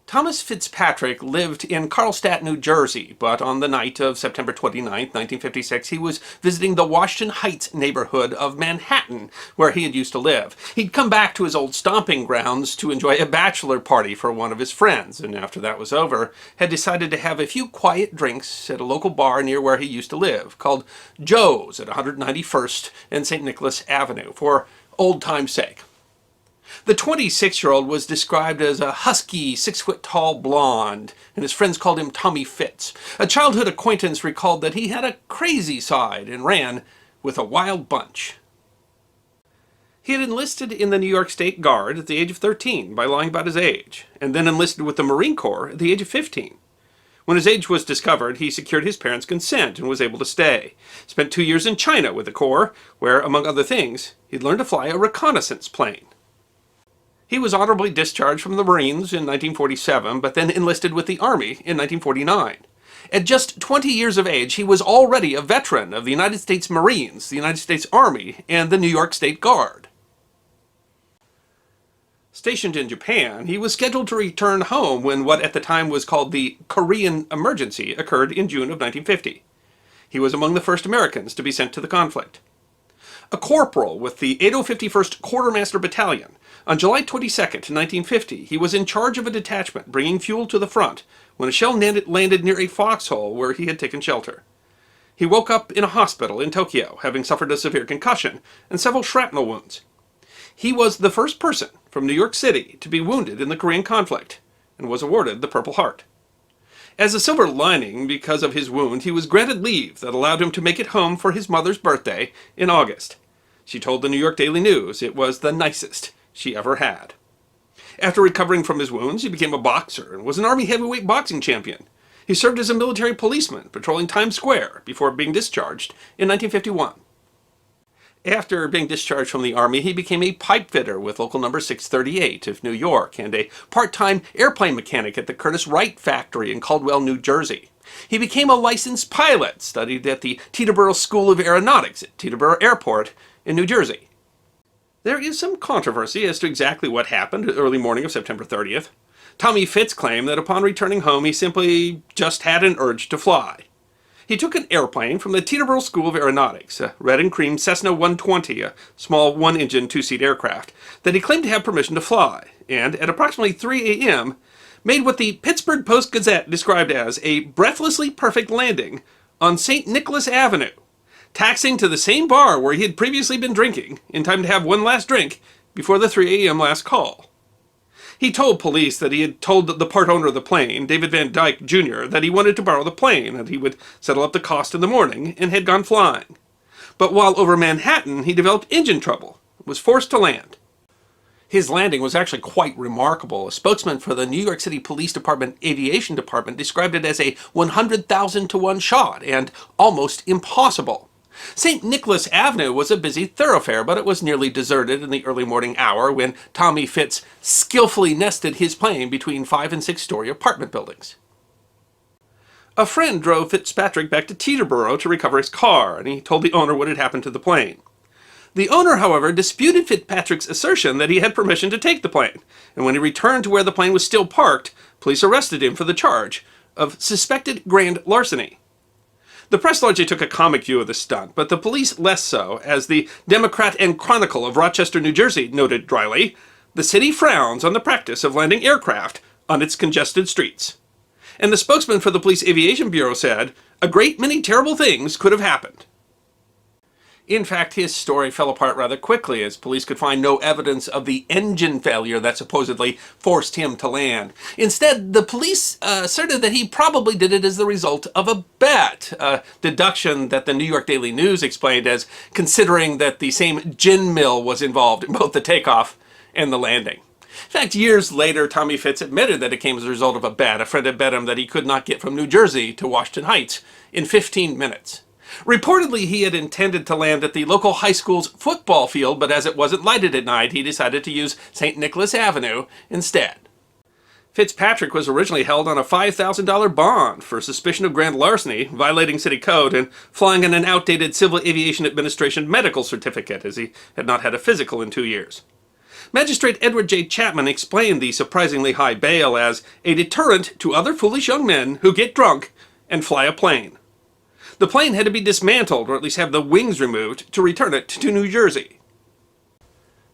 Thomas Fitzpatrick lived in Carlstadt, New Jersey, but on the night of September 29, 1956, he was visiting the Washington Heights neighborhood of Manhattan, where he had used to live. He'd come back to his old stomping grounds to enjoy a bachelor party for one of his friends, and after that was over, had decided to have a few quiet drinks at a local bar near where he used to live, called Joe's at 191st and St. Nicholas Avenue, for old time's sake. The 26-year-old was described as a husky, 6-foot-tall blonde, and his friends called him Tommy Fitz. A childhood acquaintance recalled that he had a crazy side and ran with a wild bunch. He had enlisted in the New York State Guard at the age of 13 by lying about his age, and then enlisted with the Marine Corps at the age of 15. When his age was discovered, he secured his parents' consent and was able to stay. Spent 2 years in China with the Corps, where, among other things, he'd learned to fly a reconnaissance plane. He was honorably discharged from the Marines in 1947, but then enlisted with the Army in 1949. At just 20 years of age, he was already a veteran of the United States Marines, the United States Army, and the New York State Guard. Stationed in Japan, he was scheduled to return home when what at the time was called the Korean Emergency occurred in June of 1950. He was among the first Americans to be sent to the conflict. A corporal with the 8051st Quartermaster Battalion, on July 22, 1950, he was in charge of a detachment bringing fuel to the front when a shell landed near a foxhole where he had taken shelter. He woke up in a hospital in Tokyo, having suffered a severe concussion and several shrapnel wounds. He was the first person from New York City to be wounded in the Korean conflict and was awarded the Purple Heart. As a silver lining because of his wound, he was granted leave that allowed him to make it home for his mother's birthday in August. She told the New York Daily News it was the nicest she ever had. After recovering from his wounds, he became a boxer and was an Army heavyweight boxing champion. He served as a military policeman patrolling Times Square before being discharged in 1951. After being discharged from the Army, he became a pipe fitter with local number 638 of New York and a part-time airplane mechanic at the Curtiss Wright factory in Caldwell, New Jersey. He became a licensed pilot, studied at the Teterboro School of Aeronautics at Teterboro Airport in New Jersey. There is some controversy as to exactly what happened the early morning of September 30th. Tommy Fitz claimed that upon returning home he simply just had an urge to fly. He took an airplane from the Teterboro School of Aeronautics, a red and cream Cessna 120, a small one-engine, two-seat aircraft, that he claimed to have permission to fly, and at approximately 3 a.m., made what the Pittsburgh Post-Gazette described as a breathlessly perfect landing on St. Nicholas Avenue, taxiing to the same bar where he had previously been drinking, in time to have one last drink before the 3 a.m. last call. He told police that he had told the part owner of the plane, David Van Dyke, Jr., that he wanted to borrow the plane and he would settle up the cost in the morning, and had gone flying. But while over Manhattan, he developed engine trouble and was forced to land. His landing was actually quite remarkable. A spokesman for the New York City Police Department Aviation Department described it as a 100,000 to 1 shot and almost impossible. St. Nicholas Avenue was a busy thoroughfare, but it was nearly deserted in the early morning hour when Tommy Fitz skillfully nested his plane between 5- and 6-story apartment buildings. A friend drove Fitzpatrick back to Teterboro to recover his car, and he told the owner what had happened to the plane. The owner, however, disputed Fitzpatrick's assertion that he had permission to take the plane, and when he returned to where the plane was still parked, police arrested him for the charge of suspected grand larceny. The press largely took a comic view of the stunt, but the police less so, as the Democrat and Chronicle of Rochester, New Jersey noted dryly, "The city frowns on the practice of landing aircraft on its congested streets." And the spokesman for the Police Aviation Bureau said, "A great many terrible things could have happened." In fact, his story fell apart rather quickly, as police could find no evidence of the engine failure that supposedly forced him to land. Instead, the police asserted that he probably did it as the result of a bet, a deduction that the New York Daily News explained as considering that the same gin mill was involved in both the takeoff and the landing. In fact, years later, Tommy Fitz admitted that it came as a result of a bet. A friend had bet him that he could not get from New Jersey to Washington Heights in 15 minutes. Reportedly, he had intended to land at the local high school's football field, but as it wasn't lighted at night, he decided to use St. Nicholas Avenue instead. Fitzpatrick was originally held on a $5,000 bond for suspicion of grand larceny, violating city code, and flying in an outdated Civil Aviation Administration medical certificate, as he had not had a physical in 2 years. Magistrate Edward J. Chapman explained the surprisingly high bail as a deterrent to other foolish young men who get drunk and fly a plane. The plane had to be dismantled, or at least have the wings removed, to return it to New Jersey.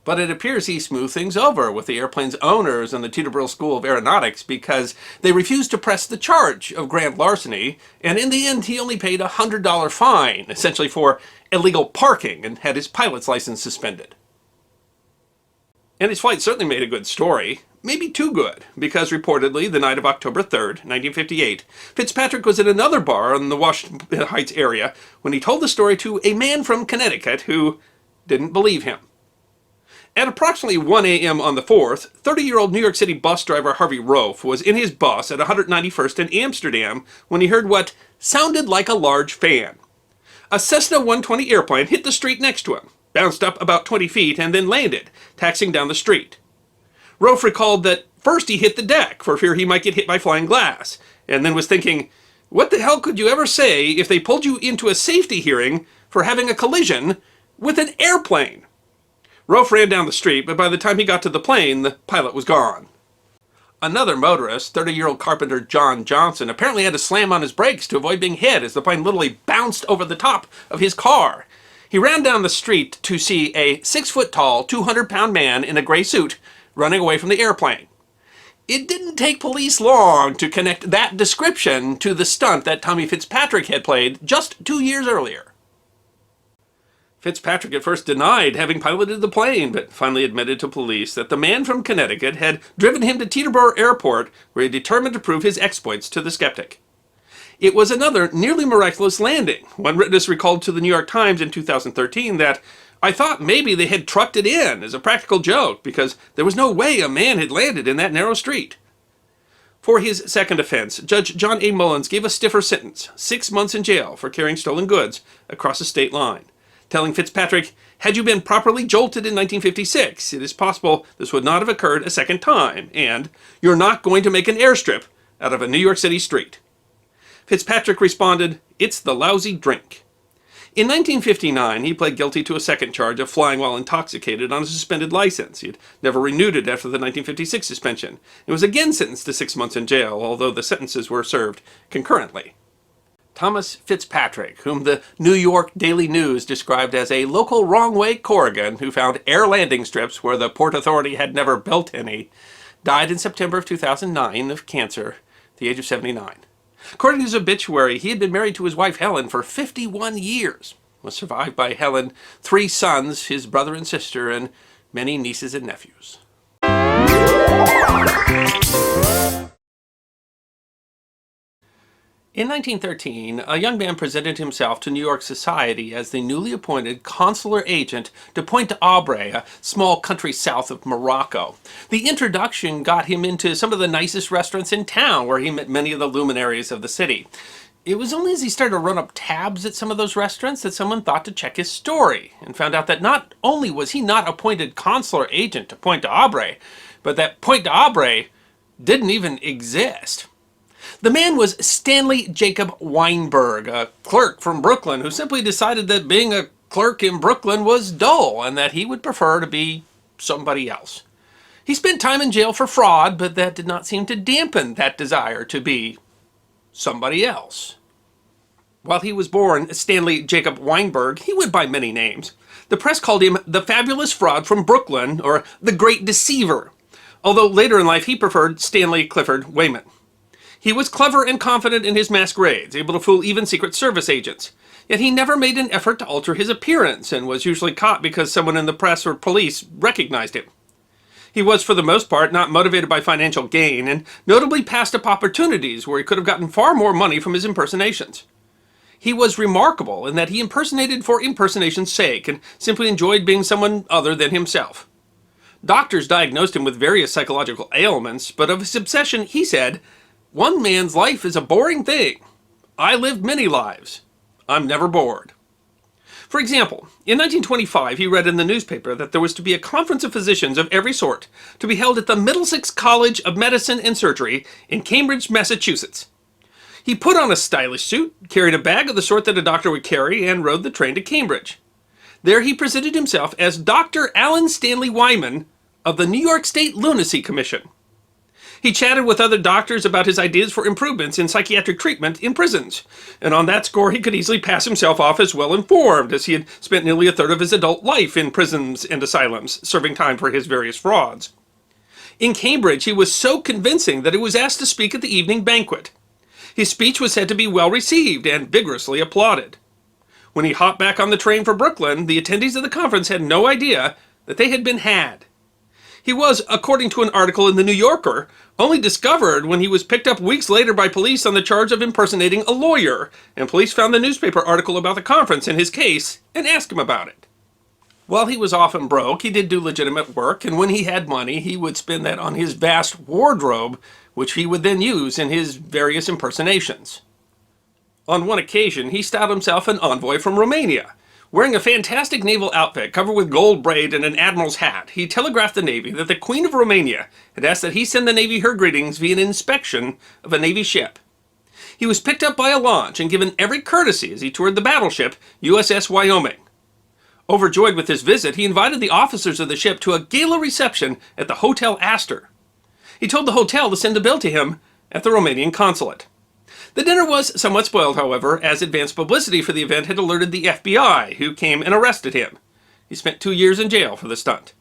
But it appears he smoothed things over with the airplane's owners and the Teterboro School of Aeronautics because they refused to press the charge of grand larceny, and in the end he only paid a $100 fine, essentially for illegal parking, and had his pilot's license suspended. And his flight certainly made a good story. Maybe too good, because reportedly, the night of October 3rd, 1958, Fitzpatrick was at another bar in the Washington Heights area when he told the story to a man from Connecticut who didn't believe him. At approximately 1 a.m. on the 4th, 30-year-old New York City bus driver Harvey Rofe was in his bus at 191st and Amsterdam when he heard what sounded like a large fan. A Cessna 120 airplane hit the street next to him, bounced up about 20 feet, and then landed, taxiing down the street. Rofe recalled that first he hit the deck for fear he might get hit by flying glass, and then was thinking, what the hell could you ever say if they pulled you into a safety hearing for having a collision with an airplane? Rofe ran down the street, but by the time he got to the plane, the pilot was gone. Another motorist, 30-year-old carpenter John Johnson, apparently had to slam on his brakes to avoid being hit as the plane literally bounced over the top of his car. He ran down the street to see a 6-foot-tall, 200-pound man in a gray suit running away from the airplane. It didn't take police long to connect that description to the stunt that Tommy Fitzpatrick had played just 2 years earlier. Fitzpatrick at first denied having piloted the plane, but finally admitted to police that the man from Connecticut had driven him to Teterboro Airport, where he determined to prove his exploits to the skeptic. It was another nearly miraculous landing. One witness recalled to the New York Times in 2013 that, I thought maybe they had trucked it in as a practical joke because there was no way a man had landed in that narrow street. For his second offense, Judge John A. Mullins gave a stiffer sentence, 6 months in jail for carrying stolen goods across a state line, telling Fitzpatrick, had you been properly jolted in 1956, it is possible this would not have occurred a second time, and you're not going to make an airstrip out of a New York City street. Fitzpatrick responded, it's the lousy drink. In 1959, he pled guilty to a second charge of flying while intoxicated on a suspended license. He had never renewed it after the 1956 suspension. He was again sentenced to 6 months in jail, although the sentences were served concurrently. Thomas Fitzpatrick, whom the New York Daily News described as a local wrong-way Corrigan who found air landing strips where the Port Authority had never built any, died in September of 2009 of cancer at the age of 79. According to his obituary, he had been married to his wife Helen for 51 years, was survived by Helen, 3 sons, his brother and sister, and many nieces and nephews. In 1913, a young man presented himself to New York society as the newly appointed consular agent to Pointe d'Aubre, a small country south of Morocco. The introduction got him into some of the nicest restaurants in town, where he met many of the luminaries of the city. It was only as he started to run up tabs at some of those restaurants that someone thought to check his story, and found out that not only was he not appointed consular agent to Pointe d'Aubre, but that Pointe d'Aubre didn't even exist. The man was Stanley Jacob Weinberg, a clerk from Brooklyn who simply decided that being a clerk in Brooklyn was dull and that he would prefer to be somebody else. He spent time in jail for fraud, but that did not seem to dampen that desire to be somebody else. While he was born Stanley Jacob Weinberg, he went by many names. The press called him the Fabulous Fraud from Brooklyn or the Great Deceiver, although later in life he preferred Stanley Clifford Wayman. He was clever and confident in his masquerades, able to fool even Secret Service agents. Yet he never made an effort to alter his appearance, and was usually caught because someone in the press or police recognized him. He was, for the most part, not motivated by financial gain, and notably passed up opportunities where he could have gotten far more money from his impersonations. He was remarkable in that he impersonated for impersonation's sake, and simply enjoyed being someone other than himself. Doctors diagnosed him with various psychological ailments, but of his obsession, he said, one man's life is a boring thing. I lived many lives. I'm never bored. For example, in 1925, he read in the newspaper that there was to be a conference of physicians of every sort to be held at the Middlesex College of Medicine and Surgery in Cambridge, Massachusetts. He put on a stylish suit, carried a bag of the sort that a doctor would carry, and rode the train to Cambridge. There he presented himself as Dr. Alan Stanley Wyman, of the New York State Lunacy Commission. He chatted with other doctors about his ideas for improvements in psychiatric treatment in prisons, and on that score he could easily pass himself off as well-informed, as he had spent nearly a third of his adult life in prisons and asylums, serving time for his various frauds. In Cambridge, he was so convincing that he was asked to speak at the evening banquet. His speech was said to be well received and vigorously applauded. When he hopped back on the train for Brooklyn, the attendees of the conference had no idea that they had been had. He was, according to an article in the New Yorker, only discovered when he was picked up weeks later by police on the charge of impersonating a lawyer, and police found the newspaper article about the conference in his case and asked him about it. While he was often broke, he did do legitimate work, and when he had money, he would spend that on his vast wardrobe, which he would then use in his various impersonations. On one occasion, he styled himself an envoy from Romania. Wearing a fantastic naval outfit covered with gold braid and an admiral's hat, he telegraphed the Navy that the Queen of Romania had asked that he send the Navy her greetings via an inspection of a Navy ship. He was picked up by a launch and given every courtesy as he toured the battleship USS Wyoming. Overjoyed with his visit, he invited the officers of the ship to a gala reception at the Hotel Astor. He told the hotel to send a bill to him at the Romanian consulate. The dinner was somewhat spoiled, however, as advance publicity for the event had alerted the FBI, who came and arrested him. He spent 2 years in jail for the stunt.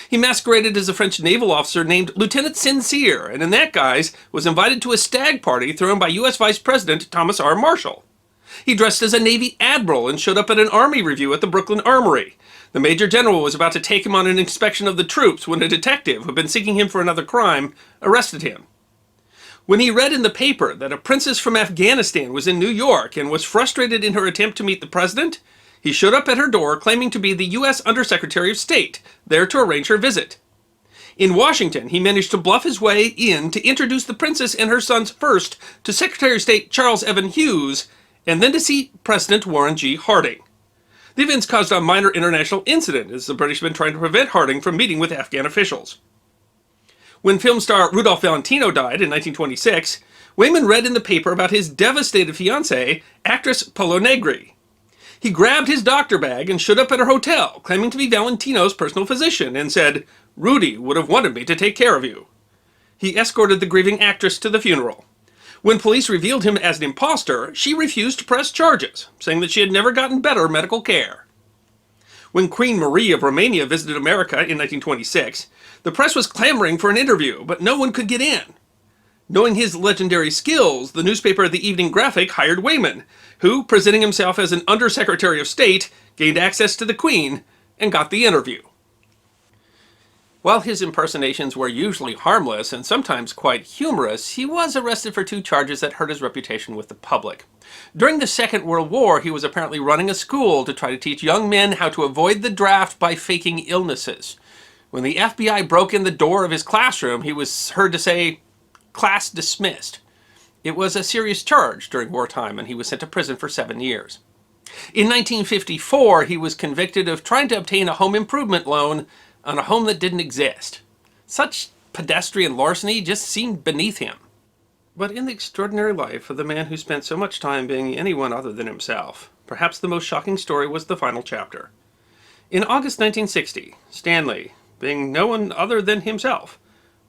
He masqueraded as a French naval officer named Lieutenant Sincere, and in that guise was invited to a stag party thrown by U.S. Vice President Thomas R. Marshall. He dressed as a Navy admiral and showed up at an Army review at the Brooklyn Armory. The Major General was about to take him on an inspection of the troops when a detective, who had been seeking him for another crime, arrested him. When he read in the paper that a princess from Afghanistan was in New York and was frustrated in her attempt to meet the president, he showed up at her door claiming to be the U.S. Undersecretary of State, there to arrange her visit. In Washington, he managed to bluff his way in to introduce the princess and her sons first to Secretary of State Charles Evan Hughes, and then to see President Warren G. Harding. The events caused a minor international incident, as the British had been trying to prevent Harding from meeting with Afghan officials. When film star Rudolph Valentino died in 1926, Wayman read in the paper about his devastated fiancée, actress Polo Negri. He grabbed his doctor bag and showed up at her hotel, claiming to be Valentino's personal physician, and said, "Rudy would have wanted me to take care of you." He escorted the grieving actress to the funeral. When police revealed him as an imposter, she refused to press charges, saying that she had never gotten better medical care. When Queen Marie of Romania visited America in 1926, the press was clamoring for an interview, but no one could get in. Knowing his legendary skills, the newspaper The Evening Graphic hired Wayman, who, presenting himself as an Undersecretary of State, gained access to the Queen and got the interview. While his impersonations were usually harmless and sometimes quite humorous, he was arrested for 2 charges that hurt his reputation with the public. During the Second World War, he was apparently running a school to try to teach young men how to avoid the draft by faking illnesses. When the FBI broke in the door of his classroom, he was heard to say, "Class dismissed." It was a serious charge during wartime, and he was sent to prison for 7 years. In 1954, he was convicted of trying to obtain a home improvement loan on a home that didn't exist. Such pedestrian larceny just seemed beneath him. But in the extraordinary life of the man who spent so much time being anyone other than himself, perhaps the most shocking story was the final chapter. In August 1960, Stanley, being no one other than himself,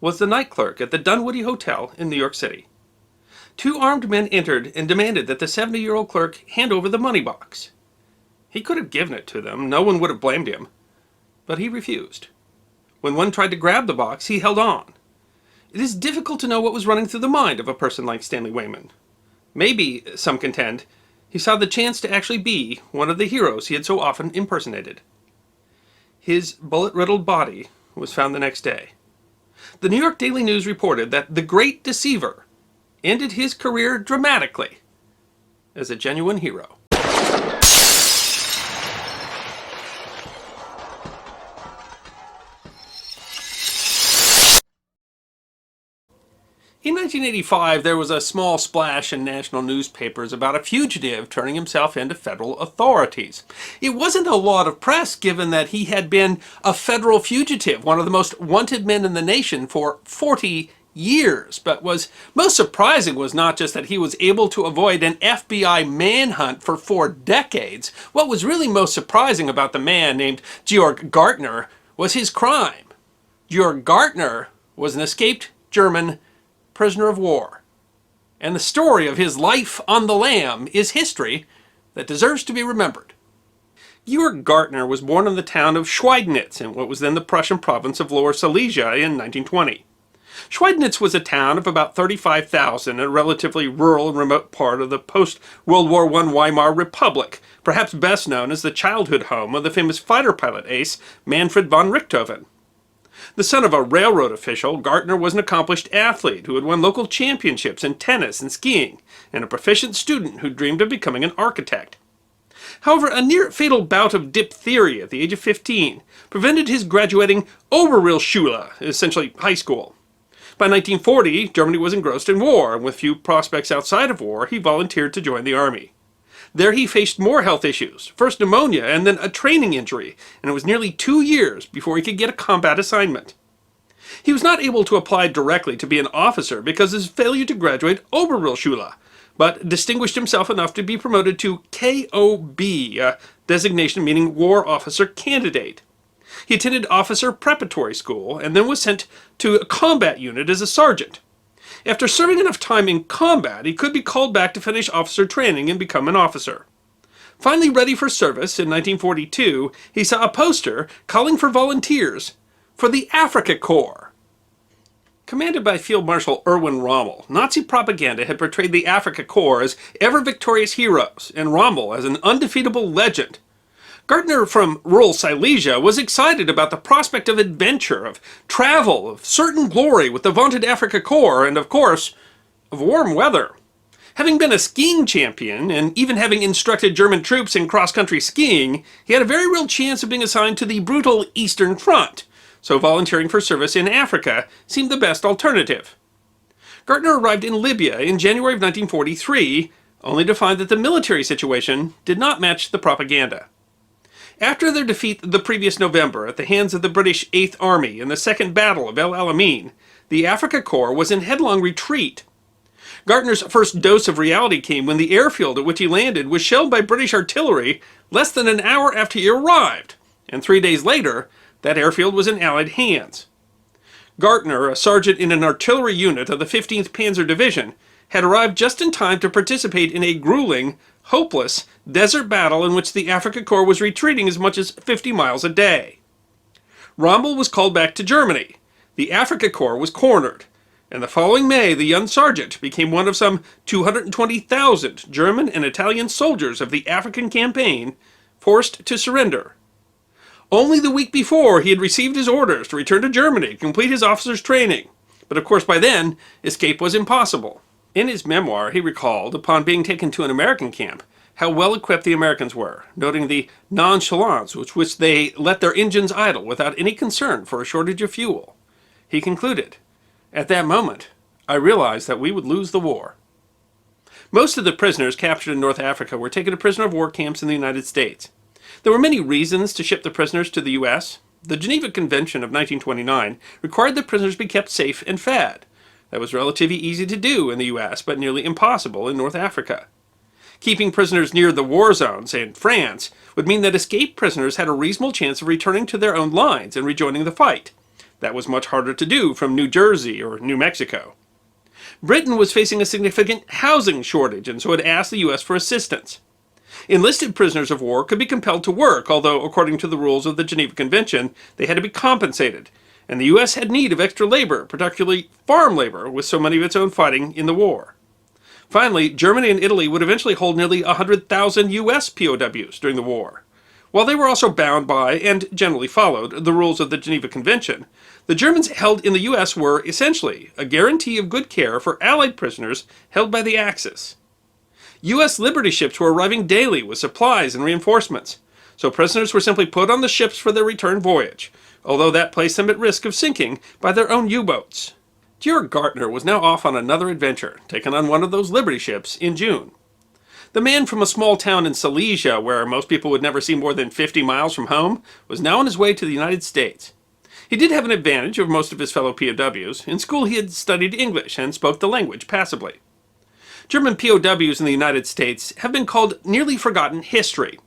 was the night clerk at the Dunwoody Hotel in New York City. 2 armed men entered and demanded that the 70-year-old clerk hand over the money box. He could have given it to them, no one would have blamed him, but he refused. When one tried to grab the box, he held on. It is difficult to know what was running through the mind of a person like Stanley Wayman. Maybe, some contend, he saw the chance to actually be one of the heroes he had so often impersonated. His bullet-riddled body was found the next day. The New York Daily News reported that the Great Deceiver ended his career dramatically as a genuine hero. In 1985, there was a small splash in national newspapers about a fugitive turning himself into federal authorities. It wasn't a lot of press, given that he had been a federal fugitive, one of the most wanted men in the nation for 40 years. But was most surprising was not just that he was able to avoid an FBI manhunt for 4 decades. What was really most surprising about the man named Georg Gärtner was his crime. Georg Gärtner was an escaped German prisoner of war, and the story of his life on the lam is history that deserves to be remembered. Georg Gärtner was born in the town of Schweidnitz in what was then the Prussian province of Lower Silesia in 1920. Schweidnitz was a town of about 35,000, a relatively rural and remote part of the post-World War I Weimar Republic, perhaps best known as the childhood home of the famous fighter pilot ace Manfred von Richthofen. The son of a railroad official, Gärtner was an accomplished athlete who had won local championships in tennis and skiing, and a proficient student who dreamed of becoming an architect. However, a near-fatal bout of diphtheria at the age of 15 prevented his graduating Oberrealschule, essentially high school. By 1940, Germany was engrossed in war, and with few prospects outside of war, he volunteered to join the army. There he faced more health issues, first pneumonia and then a training injury, and it was nearly 2 years before he could get a combat assignment. He was not able to apply directly to be an officer because of his failure to graduate Oberrealschule, but distinguished himself enough to be promoted to KOB, a designation meaning War Officer Candidate. He attended officer preparatory school and then was sent to a combat unit as a sergeant. After serving enough time in combat, he could be called back to finish officer training and become an officer. Finally ready for service in 1942, he saw a poster calling for volunteers for the Afrika Korps. Commanded by Field Marshal Erwin Rommel, Nazi propaganda had portrayed the Afrika Korps as ever-victorious heroes, and Rommel as an undefeatable legend. Gärtner from rural Silesia was excited about the prospect of adventure, of travel, of certain glory with the vaunted Afrika Korps, and of course, of warm weather. Having been a skiing champion, and even having instructed German troops in cross-country skiing, he had a very real chance of being assigned to the brutal Eastern Front, so volunteering for service in Africa seemed the best alternative. Gärtner arrived in Libya in January of 1943, only to find that the military situation did not match the propaganda. After their defeat the previous November at the hands of the British 8th Army in the Second Battle of El Alamein, the Afrika Korps was in headlong retreat. Gärtner's first dose of reality came when the airfield at which he landed was shelled by British artillery less than an hour after he arrived, and 3 days later, that airfield was in Allied hands. Gärtner, a sergeant in an artillery unit of the 15th Panzer Division, had arrived just in time to participate in a grueling, hopeless desert battle in which the Afrika Korps was retreating as much as 50 miles a day. Rommel was called back to Germany. The Afrika Korps was cornered, and the following May the young sergeant became one of some 220,000 German and Italian soldiers of the African campaign forced to surrender. Only the week before he had received his orders to return to Germany to complete his officer's training, but of course by then escape was impossible. In his memoir, he recalled, upon being taken to an American camp, how well equipped the Americans were, noting the nonchalance with which they let their engines idle without any concern for a shortage of fuel. He concluded, "At that moment, I realized that we would lose the war." Most of the prisoners captured in North Africa were taken to prisoner of war camps in the United States. There were many reasons to ship the prisoners to the U.S. The Geneva Convention of 1929 required that prisoners be kept safe and fed. That was relatively easy to do in the U.S., but nearly impossible in North Africa. Keeping prisoners near the war zone, say in France, would mean that escaped prisoners had a reasonable chance of returning to their own lines and rejoining the fight. That was much harder to do from New Jersey or New Mexico. Britain was facing a significant housing shortage and so had asked the U.S. for assistance. Enlisted prisoners of war could be compelled to work, although according to the rules of the Geneva Convention, they had to be compensated, and the U.S. had need of extra labor, particularly farm labor, with so many of its own fighting in the war. Finally, Germany and Italy would eventually hold nearly 100,000 U.S. POWs during the war. While they were also bound by, and generally followed, the rules of the Geneva Convention, the Germans held in the U.S. were, essentially, a guarantee of good care for Allied prisoners held by the Axis. U.S. Liberty ships were arriving daily with supplies and reinforcements, so prisoners were simply put on the ships for their return voyage, although that placed them at risk of sinking by their own U-boats. Georg Gärtner was now off on another adventure, taken on one of those Liberty ships in June. The man from a small town in Silesia, where most people would never see more than 50 miles from home, was now on his way to the United States. He did have an advantage over most of his fellow POWs. In school he had studied English and spoke the language passably. German POWs in the United States have been called nearly forgotten history.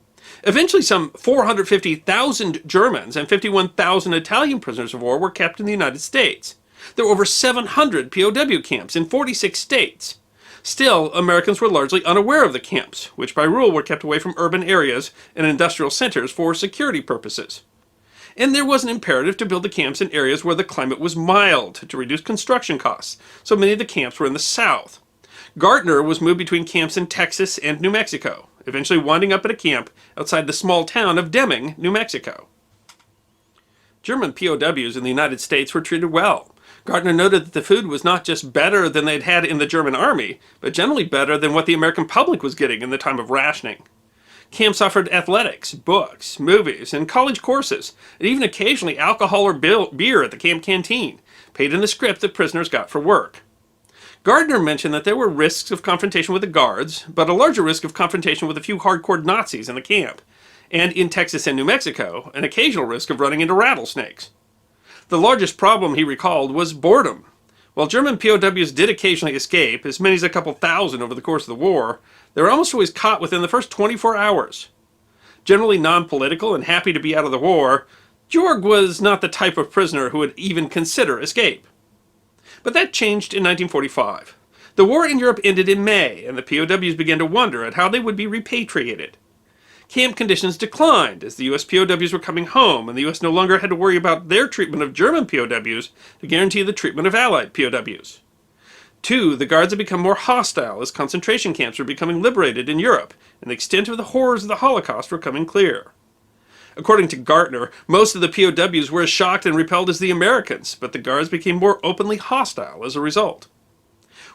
Eventually, some 450,000 Germans and 51,000 Italian prisoners of war were kept in the United States. There were over 700 POW camps in 46 states. Still, Americans were largely unaware of the camps, which by rule were kept away from urban areas and industrial centers for security purposes. And there was an imperative to build the camps in areas where the climate was mild to reduce construction costs, so many of the camps were in the South. Gärtner was moved between camps in Texas and New Mexico, eventually winding up at a camp outside the small town of Deming, New Mexico. German POWs in the United States were treated well. Gärtner noted that the food was not just better than they'd had in the German army, but generally better than what the American public was getting in the time of rationing. Camps offered athletics, books, movies, and college courses, and even occasionally alcohol or beer at the camp canteen, paid in the scrip that prisoners got for work. Gärtner mentioned that there were risks of confrontation with the guards, but a larger risk of confrontation with a few hardcore Nazis in the camp, and in Texas and New Mexico, an occasional risk of running into rattlesnakes. The largest problem, he recalled, was boredom. While German POWs did occasionally escape, as many as a couple thousand over the course of the war, they were almost always caught within the first 24 hours. Generally non-political and happy to be out of the war, Georg was not the type of prisoner who would even consider escape. But that changed in 1945. The war in Europe ended in May, and the POWs began to wonder at how they would be repatriated. Camp conditions declined as the U.S. POWs were coming home, and the U.S. no longer had to worry about their treatment of German POWs to guarantee the treatment of Allied POWs. 2. The guards had become more hostile as concentration camps were becoming liberated in Europe, and the extent of the horrors of the Holocaust were coming clear. According to Gärtner, most of the POWs were as shocked and repelled as the Americans, but the guards became more openly hostile as a result.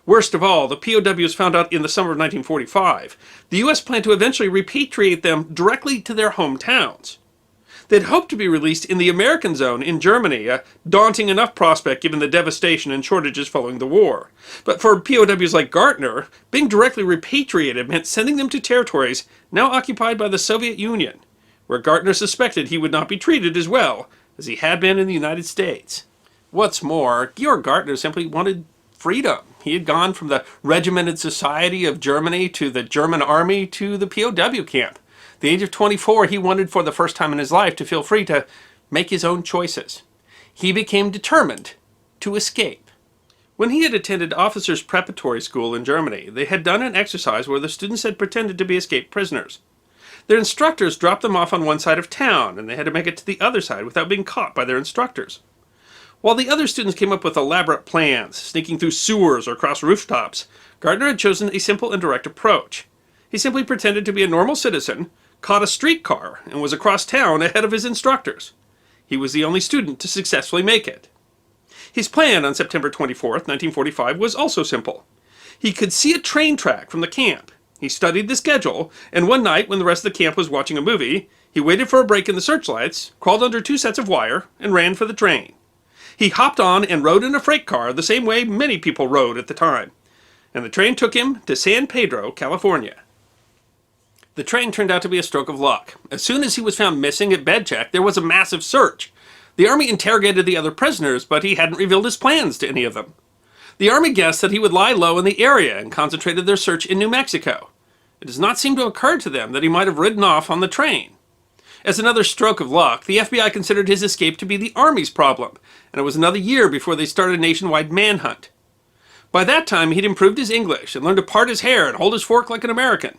Worst of all, the POWs found out in the summer of 1945, the U.S. planned to eventually repatriate them directly to their hometowns. They'd hoped to be released in the American zone in Germany, a daunting enough prospect given the devastation and shortages following the war. But for POWs like Gärtner, being directly repatriated meant sending them to territories now occupied by the Soviet Union, where Gärtner suspected he would not be treated as well as he had been in the United States. What's more, Georg Gärtner simply wanted freedom. He had gone from the regimented society of Germany to the German army to the POW camp. At the age of 24, he wanted for the first time in his life to feel free to make his own choices. He became determined to escape. When he had attended officers' preparatory school in Germany, they had done an exercise where the students had pretended to be escaped prisoners. Their instructors dropped them off on one side of town, and they had to make it to the other side without being caught by their instructors. While the other students came up with elaborate plans, sneaking through sewers or across rooftops, Gärtner had chosen a simple and direct approach. He simply pretended to be a normal citizen, caught a streetcar, and was across town ahead of his instructors. He was the only student to successfully make it. His plan on September 24th, 1945 was also simple. He could see a train track from the camp. He studied the schedule, and one night when the rest of the camp was watching a movie, he waited for a break in the searchlights, crawled under 2 sets of wire, and ran for the train. He hopped on and rode in a freight car the same way many people rode at the time, and the train took him to San Pedro, California. The train turned out to be a stroke of luck. As soon as he was found missing at bed check, there was a massive search. The army interrogated the other prisoners, but he hadn't revealed his plans to any of them. The army guessed that he would lie low in the area and concentrated their search in New Mexico. It does not seem to have occurred to them that he might have ridden off on the train. As another stroke of luck, the FBI considered his escape to be the Army's problem, and it was another year before they started a nationwide manhunt. By that time, he'd improved his English and learned to part his hair and hold his fork like an American.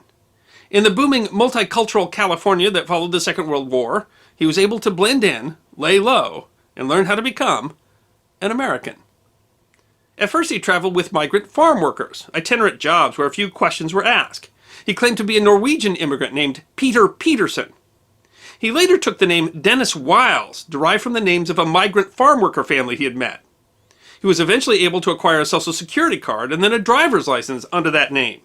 In the booming multicultural California that followed the Second World War, he was able to blend in, lay low, and learn how to become an American. At first, he traveled with migrant farm workers, itinerant jobs where a few questions were asked. He claimed to be a Norwegian immigrant named Peter Peterson. He later took the name Dennis Wiles, derived from the names of a migrant farm worker family he had met. He was eventually able to acquire a Social Security card and then a driver's license under that name.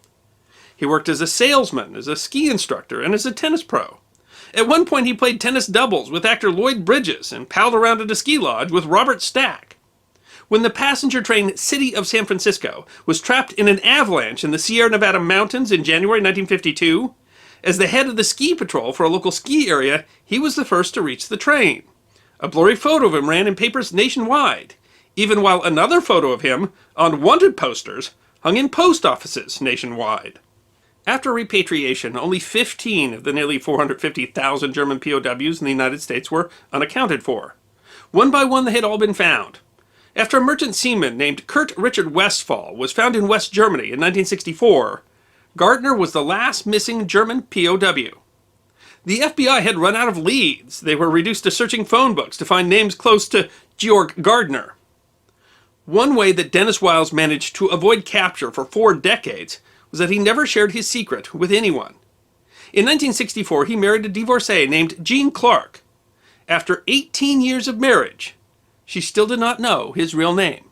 He worked as a salesman, as a ski instructor, and as a tennis pro. At one point he played tennis doubles with actor Lloyd Bridges and palled around at a ski lodge with Robert Stack. When the passenger train City of San Francisco was trapped in an avalanche in the Sierra Nevada mountains in January 1952, as the head of the ski patrol for a local ski area, he was the first to reach the train. A blurry photo of him ran in papers nationwide, even while another photo of him, on wanted posters, hung in post offices nationwide. After repatriation, only 15 of the nearly 450,000 German POWs in the United States were unaccounted for. One by one, they had all been found. After a merchant seaman named Kurt Richard Westphal was found in West Germany in 1964, Gärtner was the last missing German POW. The FBI had run out of leads. They were reduced to searching phone books to find names close to Georg Gärtner. One way that Dennis Wiles managed to avoid capture for 4 decades was that he never shared his secret with anyone. In 1964, he married a divorcee named Jean Clark. After 18 years of marriage, she still did not know his real name.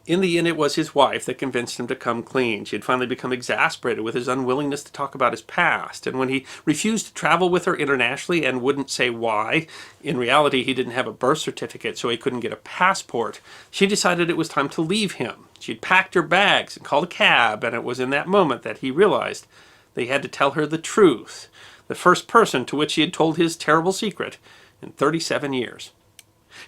In the end, it was his wife that convinced him to come clean. She had finally become exasperated with his unwillingness to talk about his past, and when he refused to travel with her internationally and wouldn't say why, in reality he didn't have a birth certificate so he couldn't get a passport, she decided it was time to leave him. She'd packed her bags and called a cab, and it was in that moment that he realized they had to tell her the truth, the first person to which he had told his terrible secret in 37 years.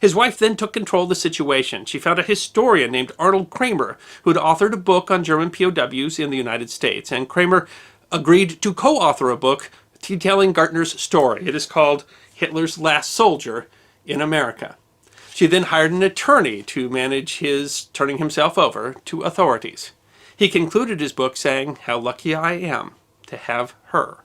His wife then took control of the situation. She found a historian named Arnold Kramer, who had authored a book on German POWs in the United States, and Kramer agreed to co-author a book detailing Gärtner's story. It is called Hitler's Last Soldier in America. She then hired an attorney to manage his turning himself over to authorities. He concluded his book saying, "How lucky I am to have her."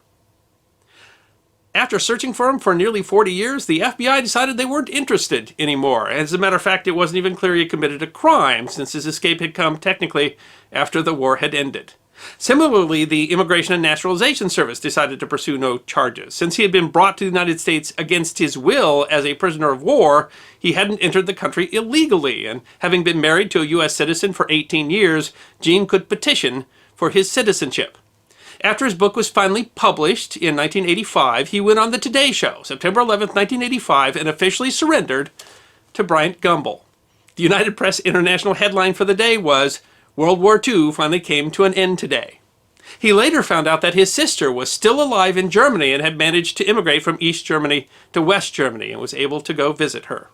After searching for him for nearly 40 years, the FBI decided they weren't interested anymore. As a matter of fact, it wasn't even clear he committed a crime, since his escape had come technically after the war had ended. Similarly, the Immigration and Naturalization Service decided to pursue no charges. Since he had been brought to the United States against his will as a prisoner of war, he hadn't entered the country illegally, and having been married to a U.S. citizen for 18 years, Gene could petition for his citizenship. After his book was finally published in 1985, he went on the Today Show, September 11, 1985, and officially surrendered to Bryant Gumbel. The United Press International headline for the day was, "World War II finally came to an end today." He later found out that his sister was still alive in Germany and had managed to immigrate from East Germany to West Germany and was able to go visit her.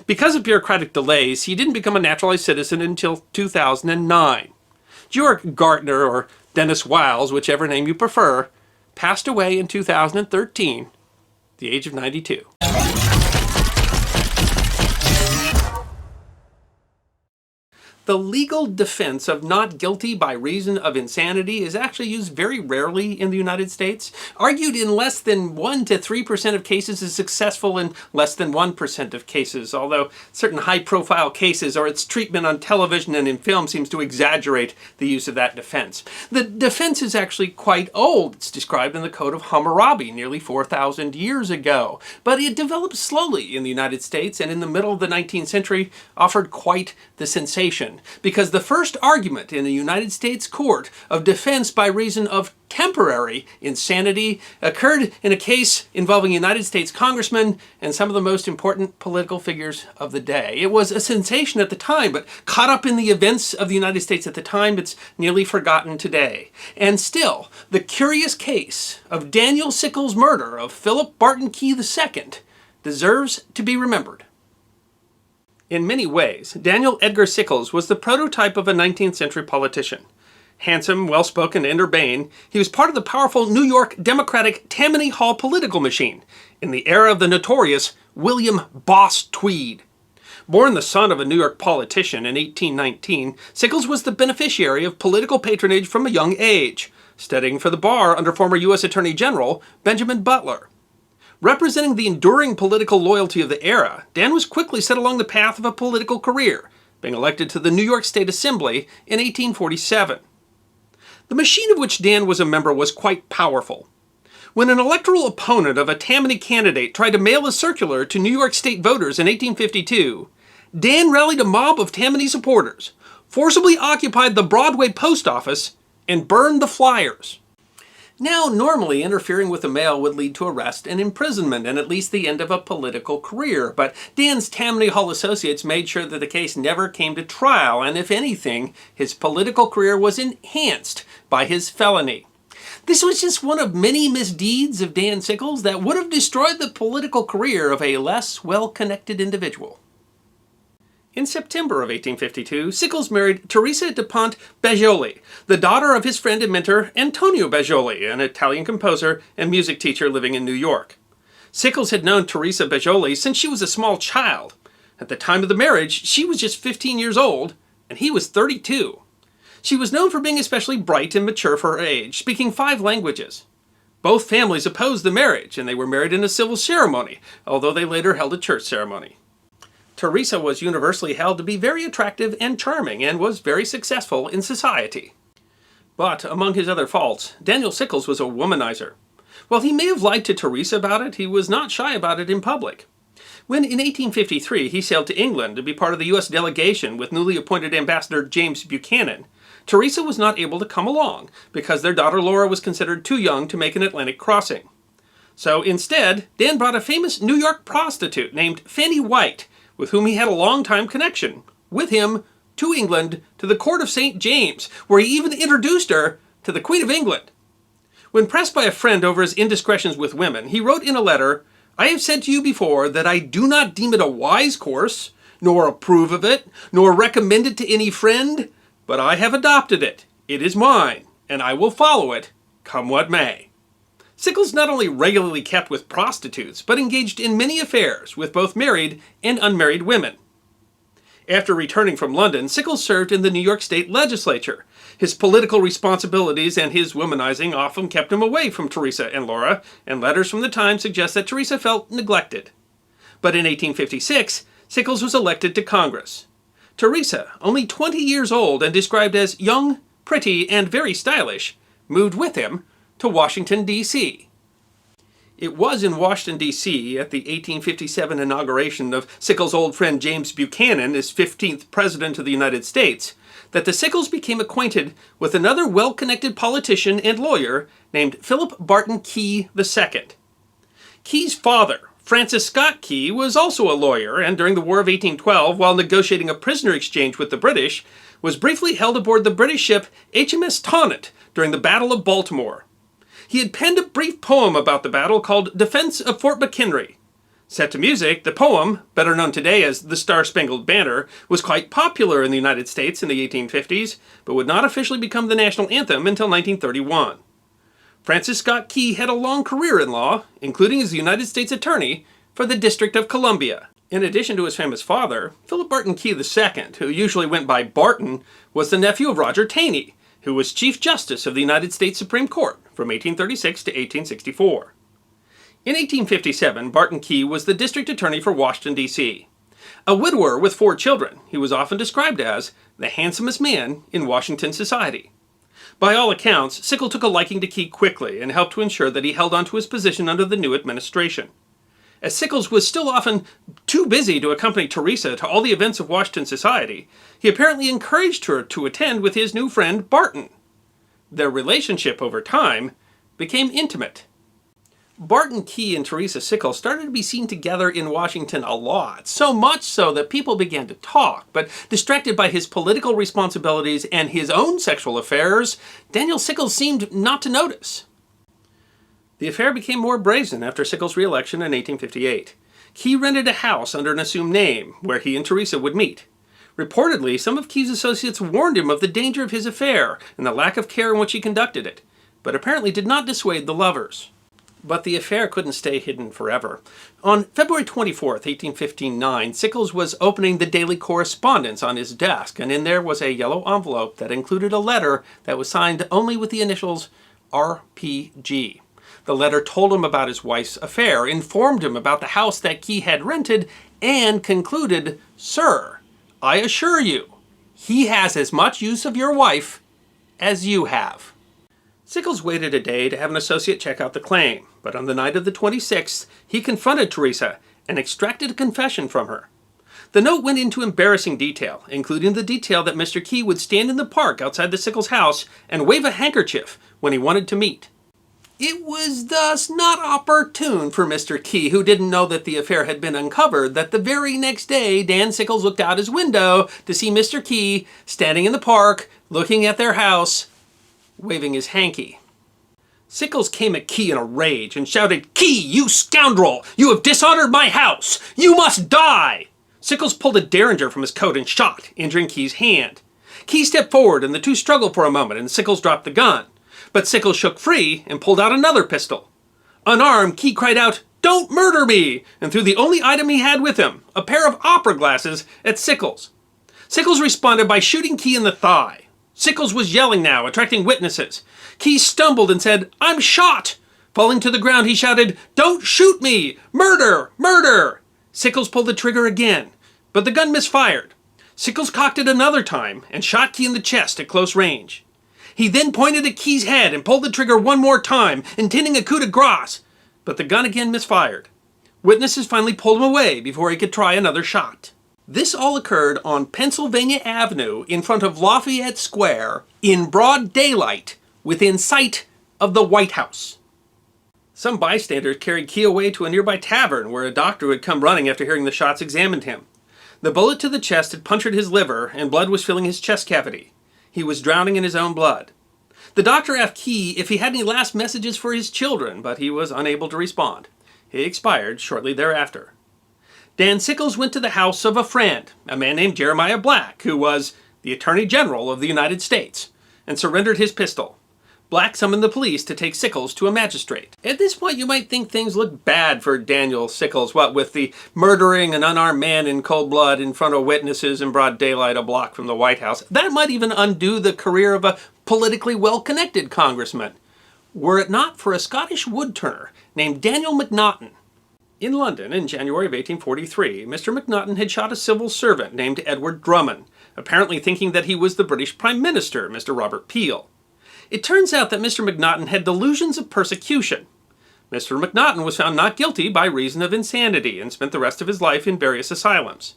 Because of bureaucratic delays, he didn't become a naturalized citizen until 2009. Georg Gärtner, or Dennis Wiles, whichever name you prefer, passed away in 2013, at the age of 92. The legal defense of not guilty by reason of insanity is actually used very rarely in the United States. Argued in less than 1 to 3% of cases, is successful in less than 1% of cases, although certain high-profile cases or its treatment on television and in film seems to exaggerate the use of that defense. The defense is actually quite old. It's described in the Code of Hammurabi nearly 4,000 years ago, but it developed slowly in the United States and in the middle of the 19th century offered quite the sensation. Because the first argument in the United States court of defense by reason of temporary insanity occurred in a case involving United States congressmen and some of the most important political figures of the day. It was a sensation at the time, but caught up in the events of the United States at the time, it's nearly forgotten today. And still, the curious case of Daniel Sickles' murder of Philip Barton Key II deserves to be remembered. In many ways, Daniel Edgar Sickles was the prototype of a 19th century politician. Handsome, well-spoken, and urbane, he was part of the powerful New York Democratic Tammany Hall political machine in the era of the notorious William Boss Tweed. Born the son of a New York politician in 1819, Sickles was the beneficiary of political patronage from a young age, studying for the bar under former U.S. Attorney General Benjamin Butler. Representing the enduring political loyalty of the era, Dan was quickly set along the path of a political career, being elected to the New York State Assembly in 1847. The machine of which Dan was a member was quite powerful. When an electoral opponent of a Tammany candidate tried to mail a circular to New York State voters in 1852, Dan rallied a mob of Tammany supporters, forcibly occupied the Broadway post office, and burned the flyers. Now, normally, interfering with the mail would lead to arrest and imprisonment and at least the end of a political career, but Dan's Tammany Hall associates made sure that the case never came to trial, and if anything, his political career was enhanced by his felony. This was just one of many misdeeds of Dan Sickles that would have destroyed the political career of a less well-connected individual. In September of 1852, Sickles married Teresa de Ponte Bajoli, the daughter of his friend and mentor Antonio Bajoli, an Italian composer and music teacher living in New York. Sickles had known Teresa Bajoli since she was a small child. At the time of the marriage, she was just 15 years old, and he was 32. She was known for being especially bright and mature for her age, speaking 5 languages. Both families opposed the marriage, and they were married in a civil ceremony, although they later held a church ceremony. Teresa was universally held to be very attractive and charming, and was very successful in society. But among his other faults, Daniel Sickles was a womanizer. While he may have lied to Teresa about it, he was not shy about it in public. When in 1853 he sailed to England to be part of the U.S. delegation with newly appointed Ambassador James Buchanan, Teresa was not able to come along because their daughter Laura was considered too young to make an Atlantic crossing. So instead, Dan brought a famous New York prostitute named Fanny White, with whom he had a long-time connection, with him to England to the court of St. James, where he even introduced her to the Queen of England. When pressed by a friend over his indiscretions with women, he wrote in a letter, "I have said to you before that I do not deem it a wise course, nor approve of it, nor recommend it to any friend, but I have adopted it. It is mine, and I will follow it, come what may." Sickles not only regularly kept with prostitutes, but engaged in many affairs with both married and unmarried women. After returning from London, Sickles served in the New York State Legislature. His political responsibilities and his womanizing often kept him away from Teresa and Laura, and letters from the time suggest that Teresa felt neglected. But in 1856, Sickles was elected to Congress. Teresa, only 20 years old and described as young, pretty, and very stylish, moved with him to Washington, D.C. It was in Washington, D.C., at the 1857 inauguration of Sickles' old friend James Buchanan as 15th President of the United States, that the Sickles became acquainted with another well-connected politician and lawyer named Philip Barton Key II. Key's father, Francis Scott Key, was also a lawyer, and during the War of 1812, while negotiating a prisoner exchange with the British, was briefly held aboard the British ship HMS Tonnant during the Battle of Baltimore. He had penned a brief poem about the battle called Defense of Fort McHenry. Set to music, the poem, better known today as The Star-Spangled Banner, was quite popular in the United States in the 1850s, but would not officially become the national anthem until 1931. Francis Scott Key had a long career in law, including as the United States Attorney for the District of Columbia. In addition to his famous father, Philip Barton Key II, who usually went by Barton, was the nephew of Roger Taney, who was Chief Justice of the United States Supreme Court from 1836 to 1864. In 1857, Barton Key was the District Attorney for Washington, D.C. A widower with 4 children, he was often described as the handsomest man in Washington society. By all accounts, Sickles took a liking to Key quickly and helped to ensure that he held on to his position under the new administration. As Sickles was still often too busy to accompany Teresa to all the events of Washington society, he apparently encouraged her to attend with his new friend Barton. Their relationship over time became intimate. Barton Key and Teresa Sickles started to be seen together in Washington a lot, so much so that people began to talk, but distracted by his political responsibilities and his own sexual affairs, Daniel Sickles seemed not to notice. The affair became more brazen after Sickles' re-election in 1858. Key rented a house under an assumed name, where he and Teresa would meet. Reportedly, some of Key's associates warned him of the danger of his affair and the lack of care in which he conducted it, but apparently did not dissuade the lovers. But the affair couldn't stay hidden forever. On February 24, 1859, Sickles was opening the daily correspondence on his desk, and in there was a yellow envelope that included a letter that was signed only with the initials RPG. The letter told him about his wife's affair, informed him about the house that Key had rented, and concluded, "Sir, I assure you, he has as much use of your wife as you have." Sickles waited a day to have an associate check out the claim, but on the night of the 26th, he confronted Teresa and extracted a confession from her. The note went into embarrassing detail, including the detail that Mr. Key would stand in the park outside the Sickles house and wave a handkerchief when he wanted to meet. It was thus not opportune for Mr. Key, who didn't know that the affair had been uncovered, that the very next day Dan Sickles looked out his window to see Mr. Key standing in the park, looking at their house, waving his hanky. Sickles came at Key in a rage and shouted, "Key, you scoundrel! You have dishonored my house! You must die!" Sickles pulled a derringer from his coat and shot, injuring Key's hand. Key stepped forward and the two struggled for a moment and Sickles dropped the gun. But Sickles shook free and pulled out another pistol. Unarmed, Key cried out, "Don't murder me!" and threw the only item he had with him, a pair of opera glasses, at Sickles. Sickles responded by shooting Key in the thigh. Sickles was yelling now, attracting witnesses. Key stumbled and said, "I'm shot!" Falling to the ground, he shouted, "Don't shoot me! Murder! Murder!" Sickles pulled the trigger again, but the gun misfired. Sickles cocked it another time and shot Key in the chest at close range. He then pointed at Key's head and pulled the trigger one more time, intending a coup de grace, but the gun again misfired. Witnesses finally pulled him away before he could try another shot. This all occurred on Pennsylvania Avenue in front of Lafayette Square in broad daylight within sight of the White House. Some bystanders carried Key away to a nearby tavern where a doctor who had come running after hearing the shots examined him. The bullet to the chest had punctured his liver and blood was filling his chest cavity. He was drowning in his own blood. The doctor asked Key if he had any last messages for his children, but he was unable to respond. He expired shortly thereafter. Dan Sickles went to the house of a friend, a man named Jeremiah Black, who was the Attorney General of the United States, and surrendered his pistol. Black summoned the police to take Sickles to a magistrate. At this point, you might think things look bad for Daniel Sickles, what with the murdering an unarmed man in cold blood in front of witnesses in broad daylight a block from the White House. That might even undo the career of a politically well-connected congressman, were it not for a Scottish woodturner named Daniel Macnaghten. In London, in January of 1843, Mr. Macnaghten had shot a civil servant named Edward Drummond, apparently thinking that he was the British Prime Minister, Mr. Robert Peel. It turns out that Mr. Macnaghten had delusions of persecution. Mr. Macnaghten was found not guilty by reason of insanity and spent the rest of his life in various asylums.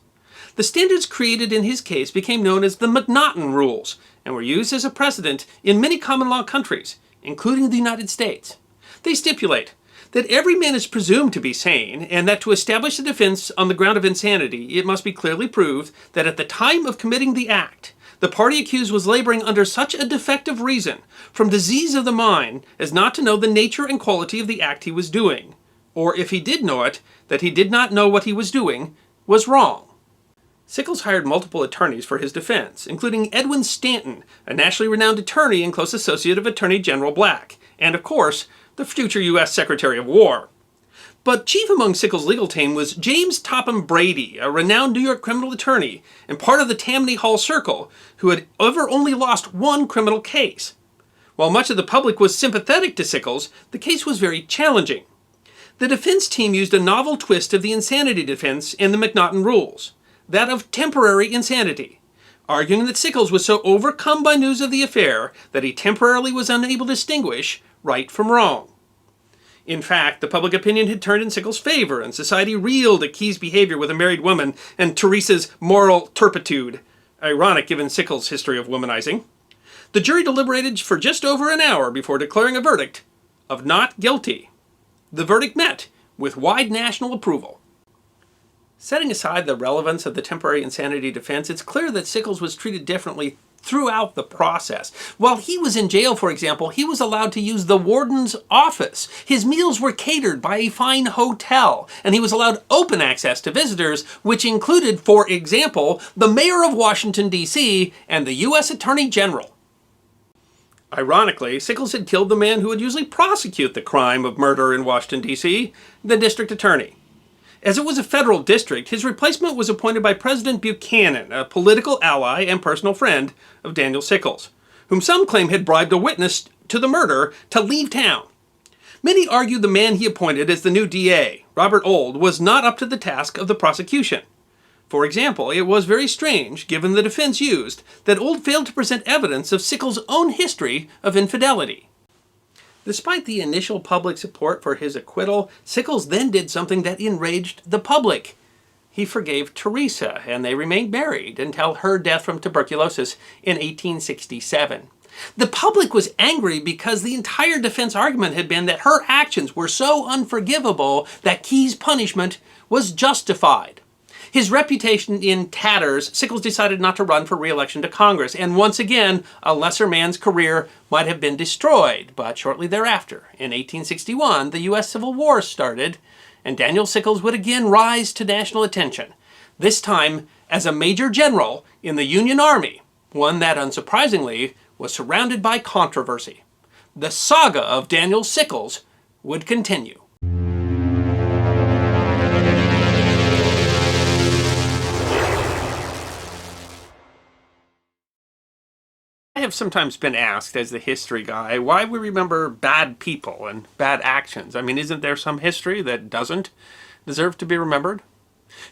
The standards created in his case became known as the Macnaghten Rules and were used as a precedent in many common law countries, including the United States. They stipulate that every man is presumed to be sane, and that to establish a defense on the ground of insanity, it must be clearly proved that at the time of committing the act, the party accused was laboring under such a defective reason, from disease of the mind, as not to know the nature and quality of the act he was doing, or if he did know it, that he did not know what he was doing, was wrong. Sickles hired multiple attorneys for his defense, including Edwin Stanton, a nationally renowned attorney and close associate of Attorney General Black, and of course, the future U.S. Secretary of War. But chief among Sickles' legal team was James Topham Brady, a renowned New York criminal attorney and part of the Tammany Hall Circle, who had ever only lost one criminal case. While much of the public was sympathetic to Sickles, the case was very challenging. The defense team used a novel twist of the insanity defense in the Macnaghten Rules, that of temporary insanity, arguing that Sickles was so overcome by news of the affair that he temporarily was unable to distinguish right from wrong. In fact, the public opinion had turned in Sickles' favor, and society reeled at Key's behavior with a married woman and Teresa's moral turpitude, ironic given Sickles' history of womanizing. The jury deliberated for just over an hour before declaring a verdict of not guilty. The verdict met with wide national approval. Setting aside the relevance of the temporary insanity defense, it's clear that Sickles was treated differently throughout the process. While he was in jail, for example, he was allowed to use the warden's office. His meals were catered by a fine hotel, and he was allowed open access to visitors, which included, for example, the mayor of Washington, D.C., and the U.S. Attorney General. Ironically, Sickles had killed the man who would usually prosecute the crime of murder in Washington, D.C., the district attorney. As it was a federal district, his replacement was appointed by President Buchanan, a political ally and personal friend of Daniel Sickles, whom some claim had bribed a witness to the murder to leave town. Many argue the man he appointed as the new DA, Robert Ould, was not up to the task of the prosecution. For example, it was very strange, given the defense used, that Ould failed to present evidence of Sickles' own history of infidelity. Despite the initial public support for his acquittal, Sickles then did something that enraged the public. He forgave Teresa, and they remained married until her death from tuberculosis in 1867. The public was angry because the entire defense argument had been that her actions were so unforgivable that Key's punishment was justified. His reputation in tatters, Sickles decided not to run for re-election to Congress, and once again, a lesser man's career might have been destroyed. But shortly thereafter, in 1861, the U.S. Civil War started, and Daniel Sickles would again rise to national attention. this time as a major general in the Union Army, one that unsurprisingly was surrounded by controversy. The saga of Daniel Sickles would continue. I have sometimes been asked, as the history guy, why we remember bad people and bad actions. I mean, isn't there some history that doesn't deserve to be remembered?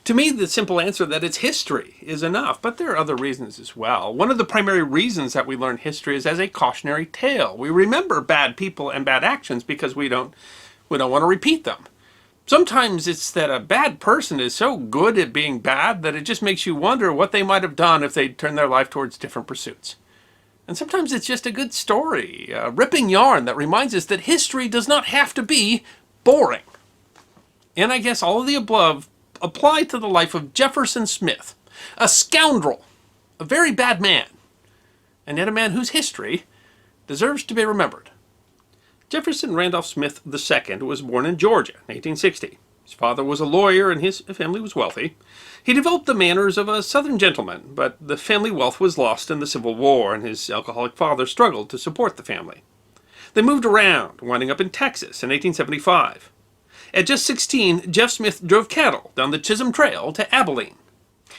To me, the simple answer that it's history is enough, but there are other reasons as well. One of the primary reasons that we learn history is as a cautionary tale. We remember bad people and bad actions because we don't want to repeat them. Sometimes it's that a bad person is so good at being bad that it just makes you wonder what they might have done if they'd turned their life towards different pursuits. And sometimes it's just a good story, a ripping yarn that reminds us that history does not have to be boring. And I guess all of the above apply to the life of Jefferson Smith, a scoundrel, a very bad man, and yet a man whose history deserves to be remembered. Jefferson Randolph Smith II was born in Georgia in 1860. His father was a lawyer and his family was wealthy. He developed the manners of a Southern gentleman, but the family wealth was lost in the Civil War, and his alcoholic father struggled to support the family. They moved around, winding up in Texas in 1875. At just 16, Jeff Smith drove cattle down the Chisholm Trail to Abilene.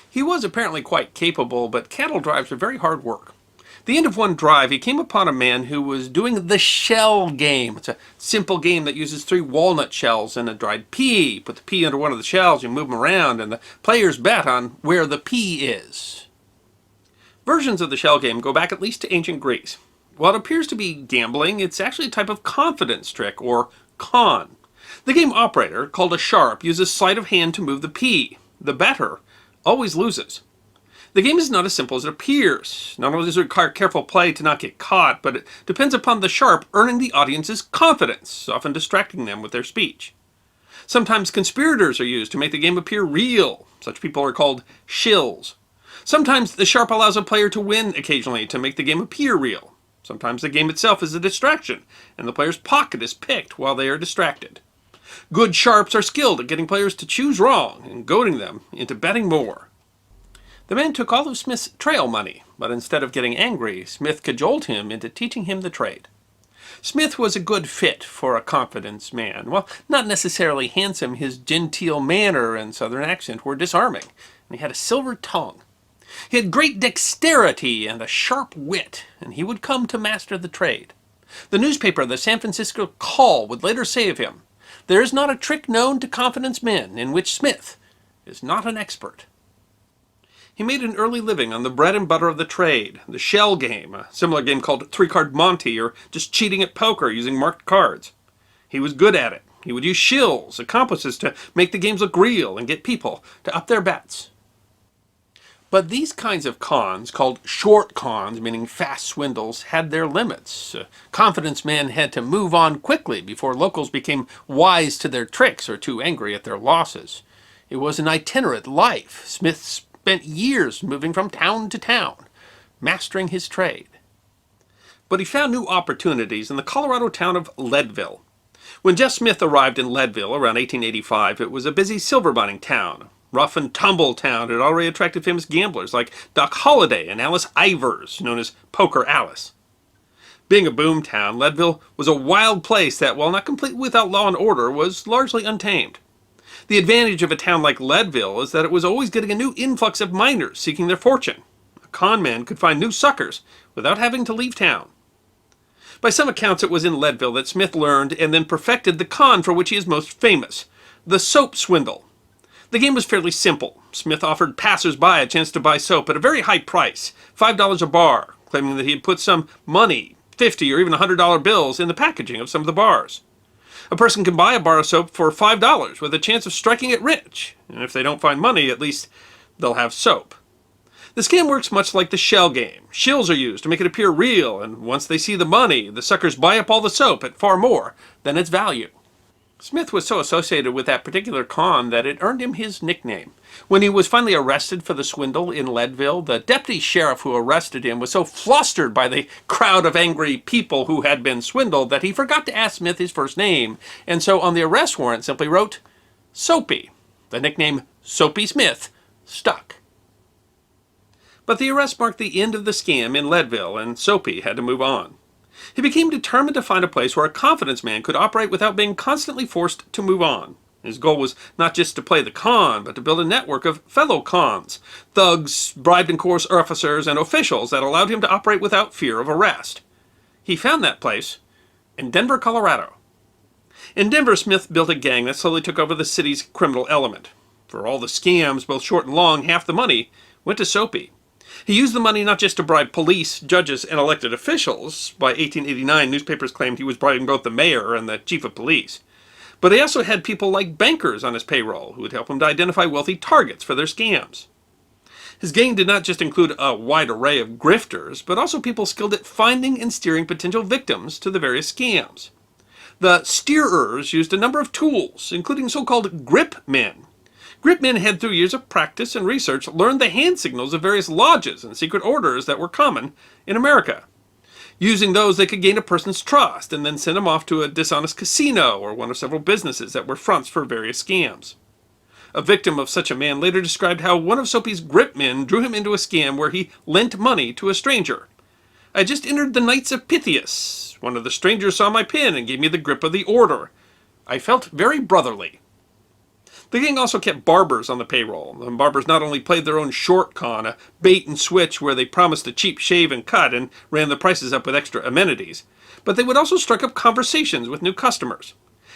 He was apparently quite capable, but cattle drives are very hard work. At the end of one drive, he came upon a man who was doing the shell game. It's a simple game that uses 3 walnut shells and a dried pea. Put the pea under one of the shells, you move them around, and the players bet on where the pea is. Versions of the shell game go back at least to ancient Greece. While it appears to be gambling, it's actually a type of confidence trick, or con. The game operator, called a sharp, uses sleight of hand to move the pea. The bettor always loses. The game is not as simple as it appears. Not only does it require careful play to not get caught, but it depends upon the sharp earning the audience's confidence, often distracting them with their speech. Sometimes conspirators are used to make the game appear real. Such people are called shills. Sometimes the sharp allows a player to win occasionally to make the game appear real. Sometimes the game itself is a distraction, and the player's pocket is picked while they are distracted. Good sharps are skilled at getting players to choose wrong and goading them into betting more. The man took all of Smith's trail money, but instead of getting angry, Smith cajoled him into teaching him the trade. Smith was a good fit for a confidence man. Well, not necessarily handsome, his genteel manner and southern accent were disarming, and he had a silver tongue. He had great dexterity and a sharp wit, and he would come to master the trade. The newspaper, the San Francisco Call, would later say of him, "There is not a trick known to confidence men in which Smith is not an expert." He made an early living on the bread and butter of the trade, the shell game, a similar game called 3-card Monte, or just cheating at poker using marked cards. He was good at it. He would use shills, accomplices, to make the games look real and get people to up their bets. But these kinds of cons, called short cons, meaning fast swindles, had their limits. Confidence men had to move on quickly before locals became wise to their tricks or too angry at their losses. It was an itinerant life. Smith spent years moving from town to town, mastering his trade. But he found new opportunities in the Colorado town of Leadville. When Jeff Smith arrived in Leadville around 1885, it was a busy silver mining town. Rough and tumble town had already attracted famous gamblers like Doc Holliday and Alice Ivers, known as Poker Alice. Being a boom town, Leadville was a wild place that, while not completely without law and order, was largely untamed. The advantage of a town like Leadville is that it was always getting a new influx of miners seeking their fortune. A con man could find new suckers without having to leave town. By some accounts, it was in Leadville that Smith learned and then perfected the con for which he is most famous, the soap swindle. The game was fairly simple. Smith offered passers-by a chance to buy soap at a very high price, $5 a bar, claiming that he had put some money, $50 or even $100 bills, in the packaging of some of the bars. A person can buy a bar of soap for $5 with a chance of striking it rich, and if they don't find money, at least they'll have soap. The scam works much like the shell game. Shills are used to make it appear real, and once they see the money, the suckers buy up all the soap at far more than its value. Smith was so associated with that particular con that it earned him his nickname. When he was finally arrested for the swindle in Leadville, the deputy sheriff who arrested him was so flustered by the crowd of angry people who had been swindled that he forgot to ask Smith his first name, and so on the arrest warrant simply wrote Soapy. The nickname Soapy Smith stuck. But the arrest marked the end of the scam in Leadville, and Soapy had to move on. He became determined to find a place where a confidence man could operate without being constantly forced to move on. His goal was not just to play the con, but to build a network of fellow cons, thugs, bribed and coerced officers, and officials that allowed him to operate without fear of arrest. He found that place in Denver, Colorado. In Denver, Smith built a gang that slowly took over the city's criminal element. For all the scams, both short and long, half the money went to Soapy. He used the money not just to bribe police, judges, and elected officials. By 1889, newspapers claimed he was bribing both the mayor and the chief of police. But he also had people like bankers on his payroll who would help him to identify wealthy targets for their scams. His gang did not just include a wide array of grifters, but also people skilled at finding and steering potential victims to the various scams. The steerers used a number of tools, including so-called grip men. Grip men had, through years of practice and research, learned the hand signals of various lodges and secret orders that were common in America. Using those, they could gain a person's trust and then send him off to a dishonest casino or one of several businesses that were fronts for various scams. A victim of such a man later described how one of Soapy's grip men drew him into a scam where he lent money to a stranger. "I just entered the Knights of Pythias. One of the strangers saw my pin and gave me the grip of the order. I felt very brotherly." The gang also kept barbers on the payroll. The barbers not only played their own short con, a bait and switch where they promised a cheap shave and cut and ran the prices up with extra amenities, but they would also strike up conversations with new customers.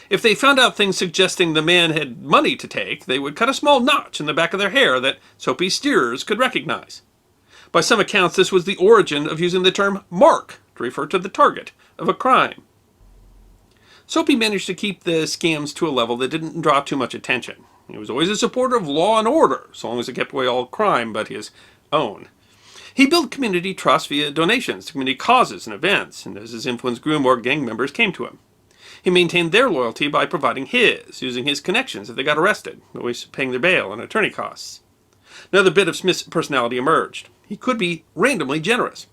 If they found out things suggesting the man had money to take, they would cut a small notch in the back of their hair that Soapy's steerers could recognize. By some accounts, this was the origin of using the term mark to refer to the target of a crime. Soapy managed to keep the scams to a level that didn't draw too much attention. He was always a supporter of law and order, so long as it kept away all crime but his own. He built community trust via donations to community causes and events, and as his influence grew, more gang members came to him. He maintained their loyalty by providing his, using his connections if they got arrested, always paying their bail and attorney costs. Another bit of Smith's personality emerged. He could be randomly generous.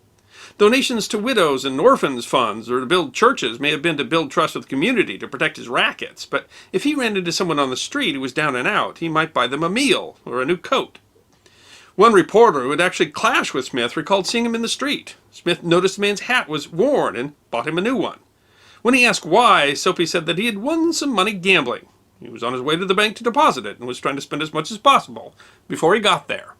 Donations to widows and orphans funds or to build churches may have been to build trust with the community to protect his rackets, but if he ran into someone on the street who was down and out, he might buy them a meal or a new coat. One reporter who had actually clashed with Smith recalled seeing him in the street. Smith noticed the man's hat was worn and bought him a new one. When he asked why, Soapy said that he had won some money gambling. He was on his way to the bank to deposit it and was trying to spend as much as possible before he got there.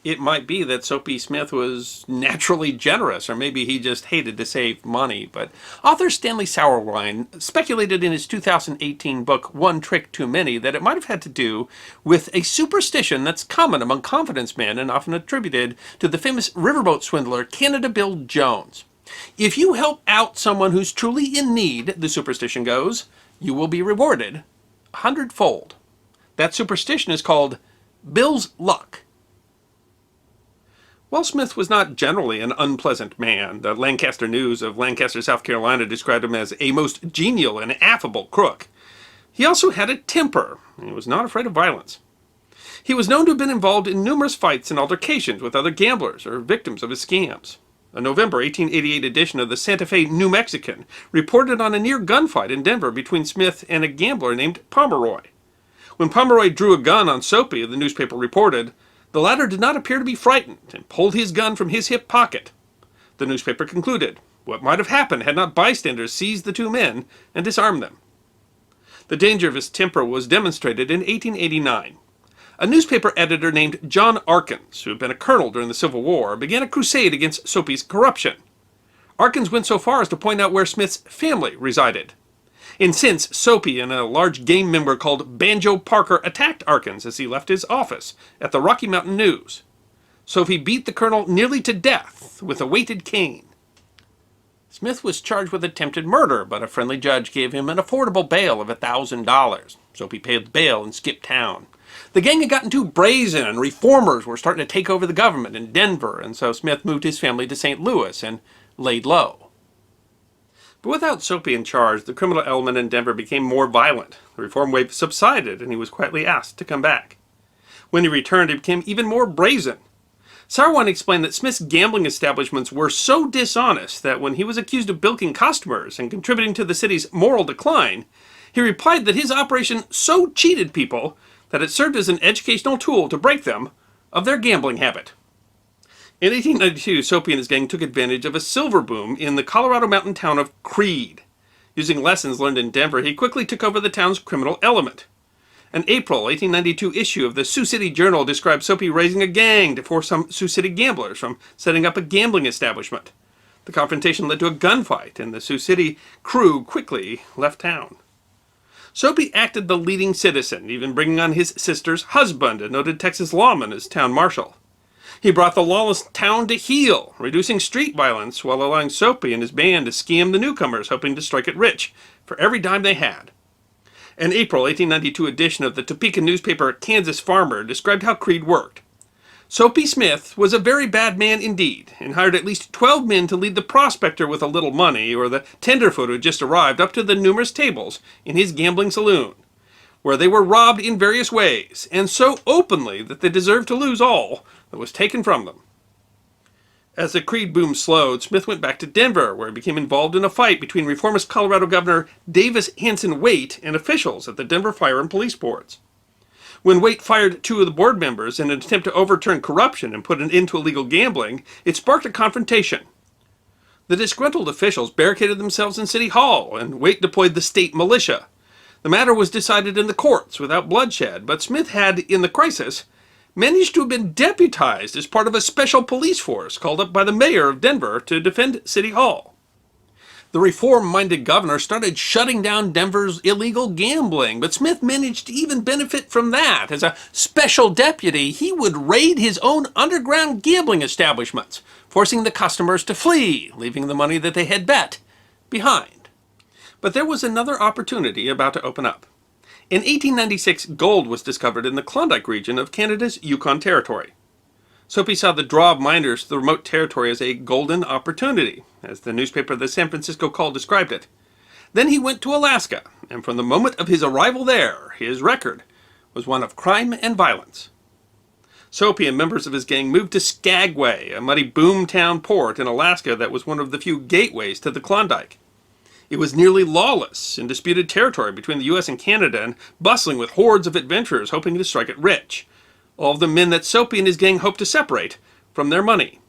It might be that Soapy Smith was naturally generous, or maybe he just hated to save money, but author Stanley Sauerwein speculated in his 2018 book, One Trick Too Many, that it might have had to do with a superstition that's common among confidence men and often attributed to the famous riverboat swindler Canada Bill Jones. If you help out someone who's truly in need, the superstition goes, you will be rewarded 100-fold. That superstition is called Bill's Luck. While Smith was not generally an unpleasant man, the Lancaster News of Lancaster, South Carolina described him as a most genial and affable crook. He also had a temper, and he was not afraid of violence. He was known to have been involved in numerous fights and altercations with other gamblers or victims of his scams. A November 1888 edition of the Santa Fe New Mexican reported on a near gunfight in Denver between Smith and a gambler named Pomeroy. When Pomeroy drew a gun on Soapy, the newspaper reported, the latter did not appear to be frightened and pulled his gun from his hip pocket. The newspaper concluded, what might have happened had not bystanders seized the two men and disarmed them. The danger of his temper was demonstrated in 1889. A newspaper editor named John Arkins, who had been a colonel during the Civil War, began a crusade against Soapy's corruption. Arkins went so far as to point out where Smith's family resided. Incensed, Soapy and a large gang member called Banjo Parker attacked Arkins as he left his office at the Rocky Mountain News. Soapy beat the colonel nearly to death with a weighted cane. Smith was charged with attempted murder, but a friendly judge gave him an affordable bail of $1,000. Soapy paid the bail and skipped town. The gang had gotten too brazen, and reformers were starting to take over the government in Denver, and so Smith moved his family to St. Louis and laid low. But without Soapy in charge, the criminal element in Denver became more violent. The reform wave subsided, and he was quietly asked to come back. When he returned, he became even more brazen. Sauerwein explained that Smith's gambling establishments were so dishonest that when he was accused of bilking customers and contributing to the city's moral decline, he replied that his operation so cheated people that it served as an educational tool to break them of their gambling habit. In 1892, Soapy and his gang took advantage of a silver boom in the Colorado mountain town of Creede. Using lessons learned in Denver, he quickly took over the town's criminal element. An April 1892 issue of the Sioux City Journal described Soapy raising a gang to force some Sioux City gamblers from setting up a gambling establishment. The confrontation led to a gunfight, and the Sioux City crew quickly left town. Soapy acted the leading citizen, even bringing on his sister's husband, a noted Texas lawman, as town marshal. He brought the lawless town to heel, reducing street violence while allowing Soapy and his band to scam the newcomers, hoping to strike it rich for every dime they had. An April 1892 edition of the Topeka newspaper Kansas Farmer described how Creede worked. Soapy Smith was a very bad man indeed, and hired at least 12 men to lead the prospector with a little money, or the tenderfoot who had just arrived, up to the numerous tables in his gambling saloon, where they were robbed in various ways, and so openly that they deserved to lose all that was taken from them. As the Creede boom slowed, Smith went back to Denver, where he became involved in a fight between reformist Colorado Governor Davis Hanson Waite and officials at the Denver Fire and Police Boards. When Waite fired 2 of the board members in an attempt to overturn corruption and put an end to illegal gambling, it sparked a confrontation. The disgruntled officials barricaded themselves in City Hall, and Waite deployed the state militia. The matter was decided in the courts without bloodshed, but Smith had, in the crisis, managed to have been deputized as part of a special police force called up by the mayor of Denver to defend City Hall. The reform-minded governor started shutting down Denver's illegal gambling, but Smith managed to even benefit from that. As a special deputy, he would raid his own underground gambling establishments, forcing the customers to flee, leaving the money that they had bet behind. But there was another opportunity about to open up. In 1896, gold was discovered in the Klondike region of Canada's Yukon Territory. Soapy saw the draw of miners to the remote territory as a golden opportunity, as the newspaper the San Francisco Call described it. Then he went to Alaska, and from the moment of his arrival there, his record was one of crime and violence. Soapy and members of his gang moved to Skagway, a muddy boomtown port in Alaska that was one of the few gateways to the Klondike. It was nearly lawless, in disputed territory between the U.S. and Canada, and bustling with hordes of adventurers hoping to strike it rich. All of the men that Soapy and his gang hoped to separate from their money.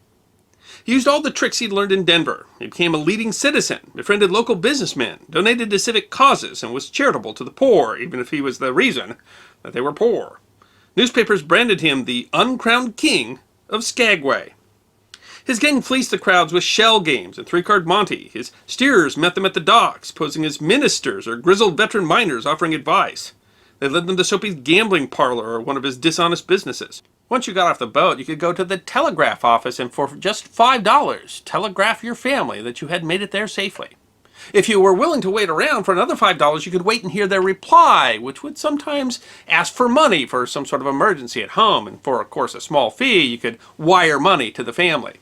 He used all the tricks he'd learned in Denver. He became a leading citizen, befriended local businessmen, donated to civic causes, and was charitable to the poor, even if he was the reason that they were poor. Newspapers branded him the uncrowned king of Skagway. His gang fleeced the crowds with shell games and 3-card Monte. His steerers met them at the docks, posing as ministers or grizzled veteran miners offering advice. They led them to Soapy's gambling parlor or one of his dishonest businesses. Once you got off the boat, you could go to the telegraph office and for just $5, telegraph your family that you had made it there safely. If you were willing to wait around for another $5, you could wait and hear their reply, which would sometimes ask for money for some sort of emergency at home, and for, of course, a small fee, you could wire money to the family.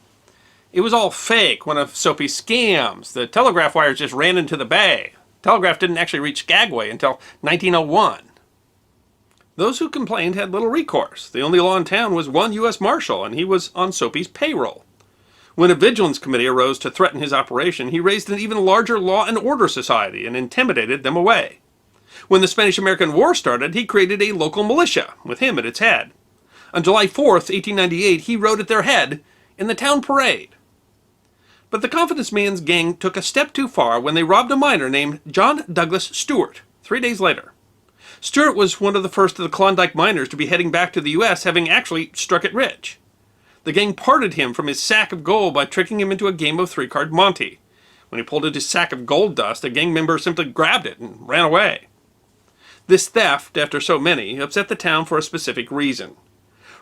It was all fake, one of Soapy's scams. The telegraph wires just ran into the bay. Telegraph didn't actually reach Skagway until 1901. Those who complained had little recourse. The only law in town was one U.S. Marshal, and he was on Soapy's payroll. When a vigilance committee arose to threaten his operation, he raised an even larger law and order society and intimidated them away. When the Spanish-American War started, he created a local militia, with him at its head. On July 4th, 1898, he rode at their head in the town parade. But the confidence man's gang took a step too far when they robbed a miner named John Douglas Stewart 3 days later. Stewart was one of the first of the Klondike miners to be heading back to the U.S., having actually struck it rich. The gang parted him from his sack of gold by tricking him into a game of 3-card Monte. When he pulled out his sack of gold dust, a gang member simply grabbed it and ran away. This theft, after so many, upset the town for a specific reason.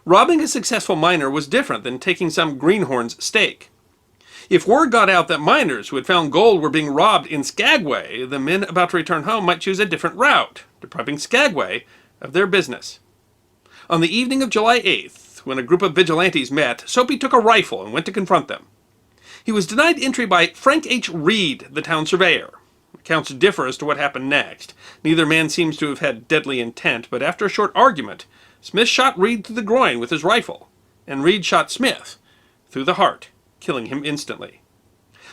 Robbing a successful miner was different than taking some greenhorn's stake. If word got out that miners who had found gold were being robbed in Skagway, the men about to return home might choose a different route, depriving Skagway of their business. On the evening of July 8th, when a group of vigilantes met, Soapy took a rifle and went to confront them. He was denied entry by Frank H. Reed, the town surveyor. Accounts differ as to what happened next. Neither man seems to have had deadly intent, but after a short argument, Smith shot Reed through the groin with his rifle, and Reed shot Smith through the heart, killing him instantly.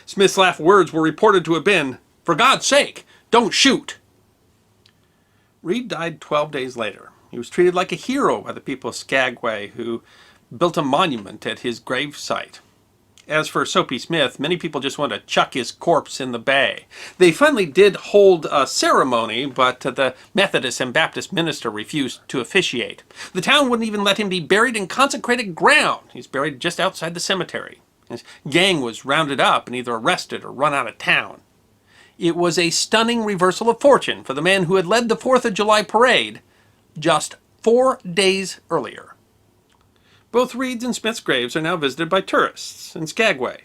Smith's last words were reported to have been, "For God's sake, don't shoot!" Reed died 12 days later. He was treated like a hero by the people of Skagway, who built a monument at his gravesite. As for Soapy Smith, many people just want to chuck his corpse in the bay. They finally did hold a ceremony, but the Methodist and Baptist minister refused to officiate. The town wouldn't even let him be buried in consecrated ground. He's buried just outside the cemetery. His gang was rounded up and either arrested or run out of town. It was a stunning reversal of fortune for the man who had led the 4th of July parade just 4 days earlier. Both Reed's and Smith's graves are now visited by tourists in Skagway.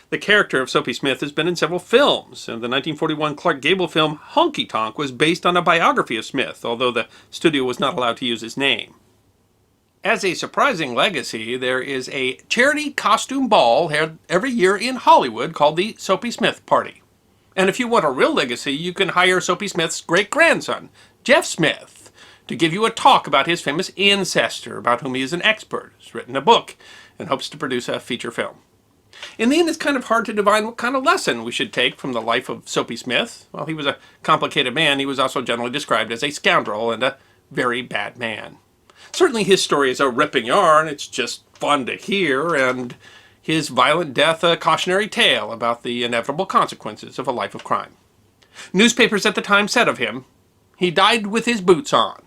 The character of Soapy Smith has been in several films, and the 1941 Clark Gable film Honky Tonk was based on a biography of Smith, although the studio was not allowed to use his name. As a surprising legacy, there is a charity costume ball held every year in Hollywood called the Soapy Smith Party. And if you want a real legacy, you can hire Soapy Smith's great-grandson, Jeff Smith, to give you a talk about his famous ancestor, about whom he is an expert, has written a book, and hopes to produce a feature film. In the end, it's kind of hard to divine what kind of lesson we should take from the life of Soapy Smith. While he was a complicated man, he was also generally described as a scoundrel and a very bad man. Certainly his story is a ripping yarn, it's just fun to hear, and his violent death a cautionary tale about the inevitable consequences of a life of crime. Newspapers at the time said of him, "He died with his boots on."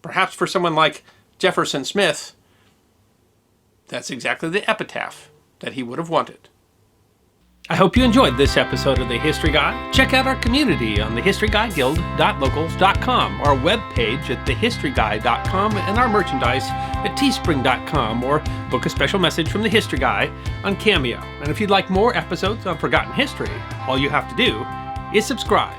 Perhaps for someone like Jefferson Smith, that's exactly the epitaph that he would have wanted. I hope you enjoyed this episode of The History Guy. Check out our community on thehistoryguyguild.locals.com, our webpage at thehistoryguy.com, and our merchandise at teespring.com, or book a special message from The History Guy on Cameo. And if you'd like more episodes on Forgotten History, all you have to do is subscribe.